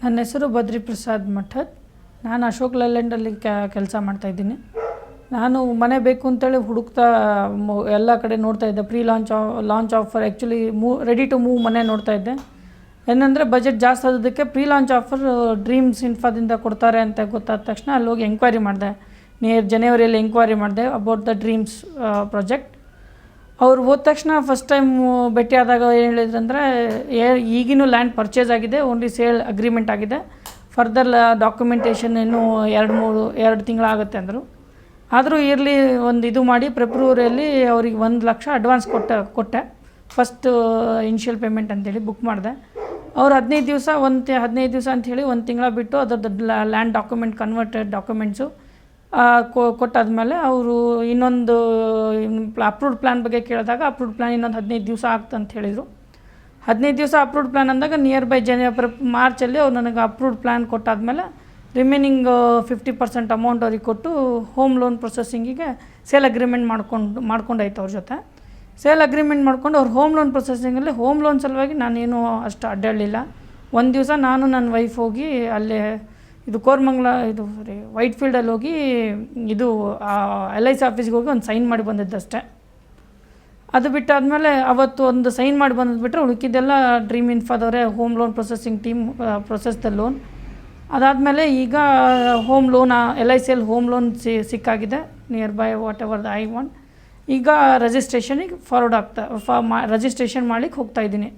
ನನ್ನ ಹೆಸರು ಬದ್ರಿ ಪ್ರಸಾದ್ ಮಠದ್. ನಾನು ಅಶೋಕ್ ಲೇಲ್ಯಾಂಡಲ್ಲಿ ಕೆಲಸ ಮಾಡ್ತಾಯಿದ್ದೀನಿ. ನಾನು ಮನೆ ಬೇಕು ಅಂತೇಳಿ ಹುಡುಕ್ತಾ ಎಲ್ಲ ಕಡೆ ನೋಡ್ತಾ ಇದ್ದೆ. Launch offer actually ready to move ಮನೆ ನೋಡ್ತಾ ಇದ್ದೆ. ಏನಂದರೆ ಬಜೆಟ್ ಜಾಸ್ತಿ ಆದದಕ್ಕೆ ಪ್ರೀ ಲಾಂಚ್ ಆಫರ್ ಡ್ರೀಮ್ಸ್ ಇನ್ಫಾದಿಂದ ಕೊಡ್ತಾರೆ ಅಂತ ಗೊತ್ತಾದ ತಕ್ಷಣ ಅಲ್ಲಿ ಹೋಗಿ ಎಂಕ್ವೈರಿ ಮಾಡಿದೆ. ಜನವರಿಯಲ್ಲಿ ಎಂಕ್ವೈರಿ ಮಾಡಿದೆ ಅಬೌಟ್ ದ ಡ್ರೀಮ್ಸ್ ಪ್ರಾಜೆಕ್ಟ್. ಅವ್ರು ಹೋದ ತಕ್ಷಣ ಫಸ್ಟ್ ಟೈಮ್ ಭೇಟಿಯಾದಾಗ ಏನು ಹೇಳಿದ್ರಂದರೆ, ಈಗಿನೂ ಲ್ಯಾಂಡ್ ಪರ್ಚೇಸ್ ಆಗಿದೆ, ಓನ್ಲಿ ಸೇಲ್ ಅಗ್ರಿಮೆಂಟ್ ಆಗಿದೆ, ಫರ್ದರ್ ಡಾಕ್ಯುಮೆಂಟೇಷನ್ ಇನ್ನೂ 2 ತಿಂಗಳಾಗುತ್ತೆ ಅಂದರು. ಆದರೂ ಇರಲಿ, ಒಂದು ಇದು ಮಾಡಿ ಫೆಬ್ರವರಿಯಲ್ಲಿ ಅವ್ರಿಗೆ 1 ಲಕ್ಷ ಅಡ್ವಾನ್ಸ್ ಕೊಟ್ಟೆ ಫಸ್ಟ್ ಇನಿಷಿಯಲ್ ಪೇಮೆಂಟ್ ಅಂತೇಳಿ ಬುಕ್ ಮಾಡಿದೆ. ಅವ್ರು 15 ದಿವಸ ಅಂಥೇಳಿ 1 ತಿಂಗಳ ಬಿಟ್ಟು ಅದರದ್ದು ಲ್ಯಾಂಡ್ ಡಾಕ್ಯುಮೆಂಟ್ ಕನ್ವರ್ಟೆಡ್ ಡಾಕ್ಯುಮೆಂಟ್ಸು ಕೊಟ್ಟಾದಮೇಲೆ ಅವರು ಇನ್ನೊಂದು ಅಪ್ರೂವ್ಡ್ ಪ್ಲ್ಯಾನ್ ಬಗ್ಗೆ ಕೇಳಿದಾಗ ಅಪ್ರೂವ್ಡ್ ಪ್ಲ್ಯಾನ್ ಇನ್ನೊಂದು 15 ದಿವಸ ಆಗ್ತಂತ ಹೇಳಿದರು. 15 ದಿವಸ ಅಪ್ರೂವ್ಡ್ ಪ್ಲ್ಯಾನ್ ಅಂದಾಗ ನಿಯರ್ ಬೈ ಮಾರ್ಚಲ್ಲಿ ಅವ್ರು ನನಗೆ ಅಪ್ರೂವ್ಡ್ ಪ್ಲ್ಯಾನ್ ಕೊಟ್ಟಾದಮೇಲೆ ರಿಮೈನಿಂಗ್ 50% ಅಮೌಂಟ್ ಅವ್ರಿಗೆ ಕೊಟ್ಟು ಹೋಮ್ ಲೋನ್ ಪ್ರೊಸೆಸಿಂಗಿಗೆ ಸೇಲ್ ಅಗ್ರಿಮೆಂಟ್ ಮಾಡ್ಕೊಂಡಾಯ್ತು ಅವ್ರ ಜೊತೆ. ಸೇಲ್ ಅಗ್ರಿಮೆಂಟ್ ಮಾಡ್ಕೊಂಡು ಅವ್ರು ಹೋಮ್ ಲೋನ್ ಪ್ರೊಸೆಸಿಂಗಲ್ಲಿ ಹೋಮ್ ಲೋನ್ ಸಲುವಾಗಿ ನಾನೇನು ಅಷ್ಟು ಅಡ್ಡಾಡಲಿಲ್ಲ. ಒಂದು ದಿವಸ ನಾನು ನನ್ನ ವೈಫ್ ಹೋಗಿ ಅಲ್ಲೇ ಕೋರಮಂಗಲ ವೈಟ್ ಫೀಲ್ಡಲ್ಲಿ ಹೋಗಿ LIC ಆಫೀಸ್ಗೆ ಹೋಗಿ ಒಂದು ಸೈನ್ ಮಾಡಿ ಬಂದಿದ್ದಷ್ಟೇ. ಅದು ಬಿಟ್ಟಾದಮೇಲೆ ಅವತ್ತು ಒಂದು ಸೈನ್ ಮಾಡಿ ಬಂದಿದ್ಬಿಟ್ರೆ ಉಳಿಕಿದ್ದೆಲ್ಲ ಡ್ರೀಮ್ ಇನ್ಫಾದವರೇ home loan processing team process the loan. ಅದಾದಮೇಲೆ ಈಗ ಹೋಮ್ ಲೋನ್ LICಯಲ್ಲಿ ಹೋಮ್ ಲೋನ್ ಸಿಕ್ಕಾಗಿದೆ nearby whatever the I want. ಈಗ ರಿಜಿಸ್ಟ್ರೇಷನಿಗೆ ರಿಜಿಸ್ಟ್ರೇಷನ್ ಮಾಡ್ಲಿಕ್ಕೆ ಹೋಗ್ತಾಯಿದ್ದೀನಿ.